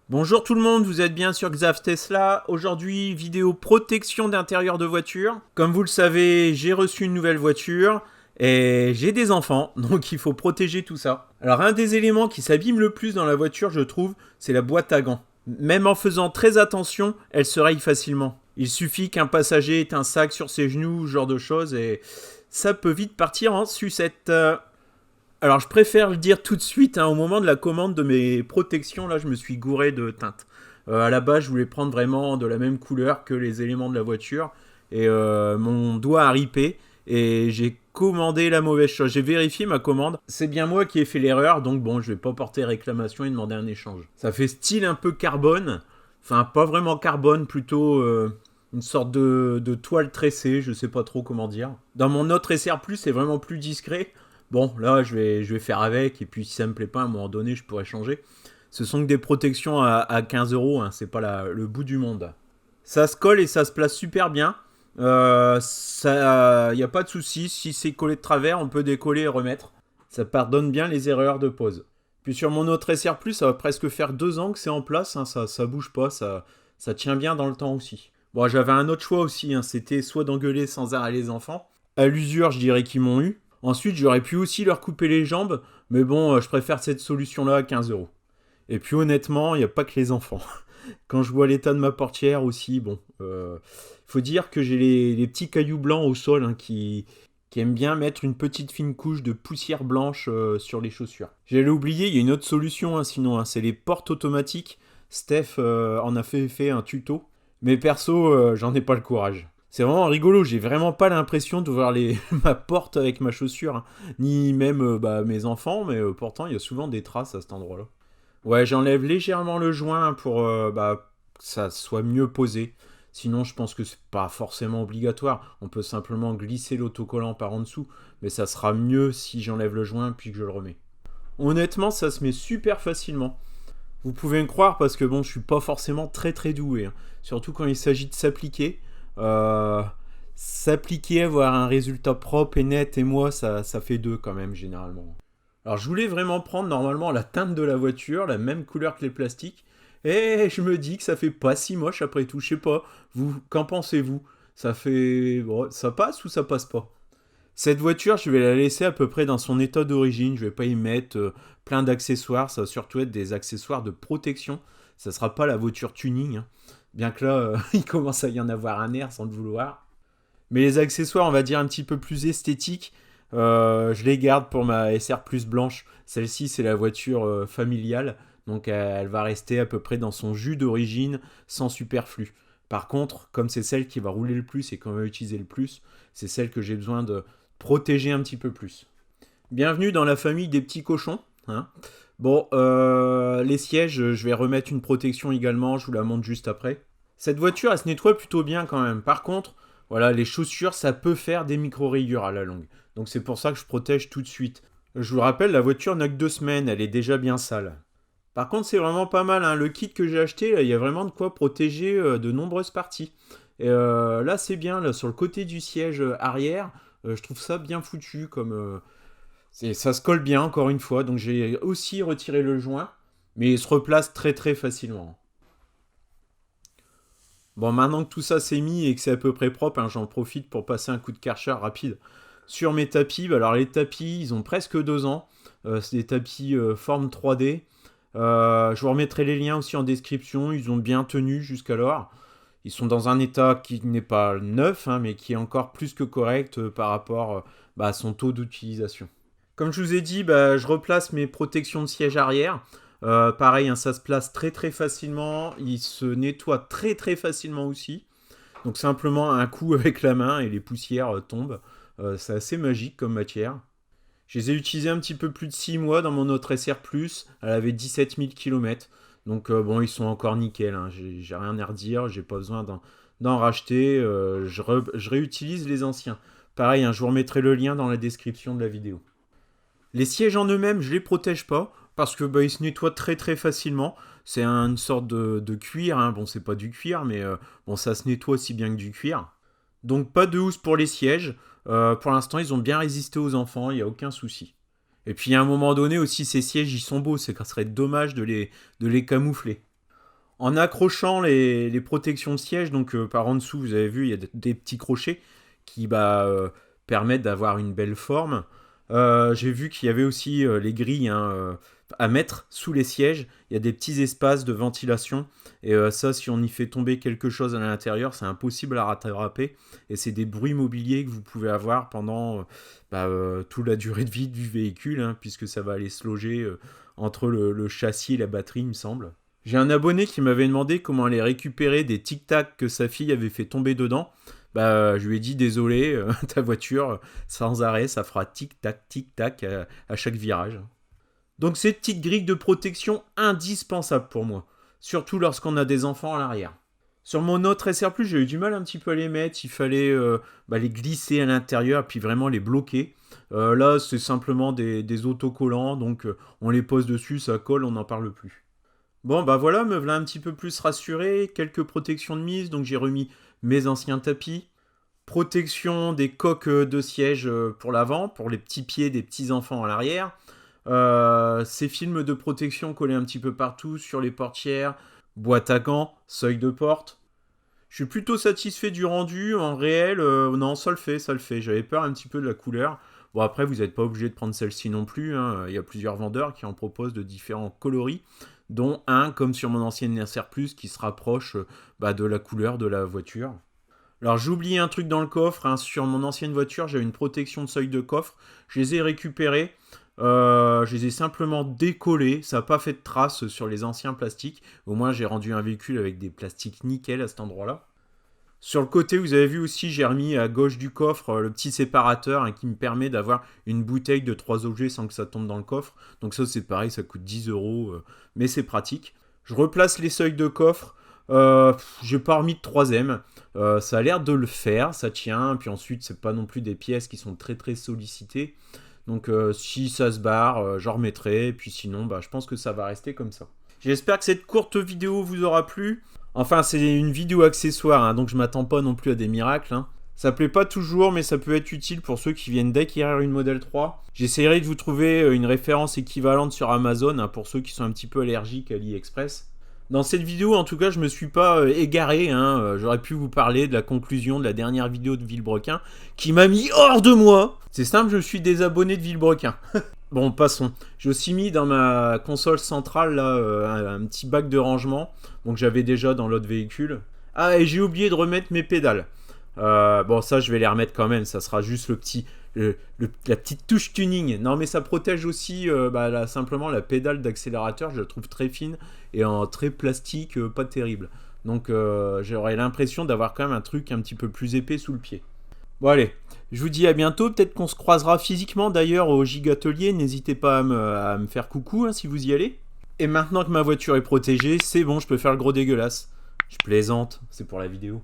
Bonjour tout le monde, vous êtes bien sur Xav Tesla. Aujourd'hui, vidéo protection d'intérieur de voiture. Comme vous le savez, j'ai reçu une nouvelle voiture et j'ai des enfants, donc il faut protéger tout ça. Alors un des éléments qui s'abîme le plus dans la voiture, je trouve, c'est la boîte à gants. Même en faisant très attention, elle se raye facilement. Il suffit qu'un passager ait un sac sur ses genoux, ce genre de choses, et ça peut vite partir en sucette. Alors, je préfère le dire tout de suite, au moment de la commande de mes protections, là, je me suis gouré de teintes. À la base, je voulais prendre vraiment de la même couleur que les éléments de la voiture. Et mon doigt a ripé. Et j'ai commandé la mauvaise chose. J'ai vérifié ma commande. C'est bien moi qui ai fait l'erreur. Donc bon, je vais pas porter réclamation et demander un échange. Ça fait style un peu carbone. Enfin, pas vraiment carbone, plutôt une sorte de toile tressée. Je sais pas trop comment dire. Dans mon autre SR+, c'est vraiment plus discret. Bon, là, je vais faire avec, et puis si ça me plaît pas, à un moment donné, je pourrais changer. Ce sont que des protections à 15 euros, c'est pas le bout du monde. Ça se colle et ça se place super bien. Ça, y a pas de souci. Si c'est collé de travers, on peut décoller et remettre. Ça pardonne bien les erreurs de pose. Puis sur mon autre SR+, ça va presque faire 2 ans que c'est en place. Ça bouge pas, ça tient bien dans le temps aussi. Bon, j'avais un autre choix aussi. C'était soit d'engueuler sans arrêt les enfants. À l'usure, je dirais qu'ils m'ont eu. Ensuite, j'aurais pu aussi leur couper les jambes, mais bon, je préfère cette solution-là à 15 euros. Et puis honnêtement, il n'y a pas que les enfants. Quand je vois l'état de ma portière aussi, bon, faut dire que j'ai les petits cailloux blancs au sol qui aiment bien mettre une petite fine couche de poussière blanche sur les chaussures. J'allais oublier, il y a une autre solution sinon, c'est les portes automatiques. Steph en a fait un tuto, mais perso, j'en ai pas le courage. C'est vraiment rigolo, j'ai vraiment pas l'impression d'ouvrir ma porte avec ma chaussure, ni même mes enfants, mais pourtant il y a souvent des traces à cet endroit-là. Ouais, j'enlève légèrement le joint pour que ça soit mieux posé. Sinon, je pense que c'est pas forcément obligatoire. On peut simplement glisser l'autocollant par en dessous, mais ça sera mieux si j'enlève le joint puis que je le remets. Honnêtement, ça se met super facilement. Vous pouvez me croire parce que bon, je suis pas forcément très doué, surtout quand il s'agit de s'appliquer. Euh, S'appliquer, avoir un résultat propre et net et moi, ça fait deux quand même généralement. Alors je voulais vraiment prendre normalement la teinte de la voiture, la même couleur que les plastiques, et je me dis que ça fait pas si moche après tout. Je sais pas, vous, qu'en pensez-vous? Ça fait, bon, ça passe ou ça passe pas? Cette voiture, je vais la laisser à peu près dans son état d'origine. Je vais pas y mettre plein d'accessoires. Ça va surtout être des accessoires de protection. Ça sera pas la voiture tuning, bien que là, il commence à y en avoir un air sans le vouloir. Mais les accessoires, on va dire un petit peu plus esthétiques, je les garde pour ma SR Plus blanche. Celle-ci, c'est la voiture familiale. Donc elle va rester à peu près dans son jus d'origine, sans superflu. Par contre, comme c'est celle qui va rouler le plus et qu'on va utiliser le plus, c'est celle que j'ai besoin de protéger un petit peu plus. Bienvenue dans la famille des petits cochons. Bon, les sièges, je vais remettre une protection également, je vous la montre juste après. Cette voiture, elle se nettoie plutôt bien quand même. Par contre, voilà, les chaussures, ça peut faire des micro-rayures à la longue. Donc c'est pour ça que je protège tout de suite. Je vous rappelle, la voiture n'a que 2 semaines, elle est déjà bien sale. Par contre, c'est vraiment pas mal, le kit que j'ai acheté, là, il y a vraiment de quoi protéger de nombreuses parties. Et là, c'est bien, là, sur le côté du siège arrière, je trouve ça bien foutu, ça se colle bien, encore une fois. Donc j'ai aussi retiré le joint, mais il se replace très facilement. Bon, maintenant que tout ça s'est mis et que c'est à peu près propre, j'en profite pour passer un coup de Karcher rapide sur mes tapis. Alors les tapis, ils ont presque 2 ans. C'est des tapis forme 3D. Je vous remettrai les liens aussi en description. Ils ont bien tenu jusqu'alors. Ils sont dans un état qui n'est pas neuf, mais qui est encore plus que correct par rapport à son taux d'utilisation. Comme je vous ai dit, je replace mes protections de siège arrière. Pareil, ça se place très facilement. Il se nettoie très facilement aussi. Donc simplement un coup avec la main et les poussières tombent. C'est assez magique comme matière. Je les ai utilisés un petit peu plus de 6 mois dans mon autre SR+. Elle avait 17 000 km. Donc bon, ils sont encore nickel. J'ai rien à redire. J'ai pas besoin d'en racheter. Je réutilise les anciens. Pareil, je vous remettrai le lien dans la description de la vidéo. Les sièges en eux-mêmes, je les protège pas parce que ils se nettoient très facilement. C'est une sorte de cuir. Bon, c'est pas du cuir, mais bon, ça se nettoie aussi bien que du cuir. Donc pas de housse pour les sièges. Pour l'instant, ils ont bien résisté aux enfants, il n'y a aucun souci. Et puis à un moment donné aussi, ces sièges, ils sont beaux. C'est serait dommage de les camoufler. En accrochant les protections de siège, donc par en dessous, vous avez vu, il y a des petits crochets qui permettent d'avoir une belle forme. J'ai vu qu'il y avait aussi les grilles à mettre sous les sièges. Il y a des petits espaces de ventilation. Et ça, si on y fait tomber quelque chose à l'intérieur, c'est impossible à rattraper. Et c'est des bruits mobiliers que vous pouvez avoir pendant toute la durée de vie du véhicule, hein, puisque ça va aller se loger entre le châssis et la batterie, il me semble. J'ai un abonné qui m'avait demandé comment aller récupérer des tic-tac que sa fille avait fait tomber dedans. Je lui ai dit désolé, ta voiture, sans arrêt, ça fera tic-tac à chaque virage. Donc ces petites grilles de protection indispensables pour moi, surtout lorsqu'on a des enfants à l'arrière. Sur mon autre SR+, j'ai eu du mal un petit peu à les mettre, il fallait les glisser à l'intérieur puis vraiment les bloquer. Là, c'est simplement des autocollants, donc on les pose dessus, ça colle, on n'en parle plus. Bon, voilà, me voilà un petit peu plus rassuré. Quelques protections de mise, donc j'ai remis mes anciens tapis. Protection des coques de siège pour l'avant, pour les petits pieds des petits enfants à l'arrière. Ces films de protection collés un petit peu partout, sur les portières, boîte à gants, seuil de porte. Je suis plutôt satisfait du rendu. En réel, non, ça le fait. J'avais peur un petit peu de la couleur. Bon, après, vous n'êtes pas obligé de prendre celle-ci non plus, hein. Il y a plusieurs vendeurs qui en proposent de différents coloris, dont un, comme sur mon ancienne SR+, qui se rapproche de la couleur de la voiture. Alors j'ai oublié un truc dans le coffre, hein. Sur mon ancienne voiture, j'avais une protection de seuil de coffre. Je les ai récupérés. Je les ai simplement décollés. Ça n'a pas fait de traces sur les anciens plastiques. Au moins, j'ai rendu un véhicule avec des plastiques nickel à cet endroit-là. Sur le côté, vous avez vu aussi, j'ai remis à gauche du coffre le petit séparateur, hein, qui me permet d'avoir une bouteille de 3 objets sans que ça tombe dans le coffre. Donc ça, c'est pareil, ça coûte 10 €, mais c'est pratique. Je replace les seuils de coffre. J'ai pas remis de troisième. Ça a l'air de le faire, ça tient. Puis ensuite, c'est pas non plus des pièces qui sont très très sollicitées. Donc si ça se barre, j'en remettrai. Puis sinon, je pense que ça va rester comme ça. J'espère que cette courte vidéo vous aura plu. Enfin, c'est une vidéo accessoire, hein, donc je m'attends pas non plus à des miracles, hein. Ça plaît pas toujours, mais ça peut être utile pour ceux qui viennent d'acquérir une Model 3. J'essaierai de vous trouver une référence équivalente sur Amazon, hein, pour ceux qui sont un petit peu allergiques à AliExpress. Dans cette vidéo, en tout cas, je me suis pas égaré, hein. J'aurais pu vous parler de la conclusion de la dernière vidéo de Villebrequin, qui m'a mis hors de moi. C'est simple, je suis désabonné de Villebrequin. Bon, passons. J'ai aussi mis dans ma console centrale là, un petit bac de rangement, donc j'avais déjà dans l'autre véhicule. Ah, et j'ai oublié de remettre mes pédales. Bon, ça, je vais les remettre quand même. Ça sera juste la petite touche tuning. Non, mais ça protège aussi simplement la pédale d'accélérateur. Je la trouve très fine et en très plastique, pas terrible. Donc, j'aurais l'impression d'avoir quand même un truc un petit peu plus épais sous le pied. Bon, allez. Je vous dis à bientôt. Peut-être qu'on se croisera physiquement d'ailleurs au Gigatelier. N'hésitez pas à me faire coucou, hein, si vous y allez. Et maintenant que ma voiture est protégée, c'est bon, je peux faire le gros dégueulasse. Je plaisante, c'est pour la vidéo.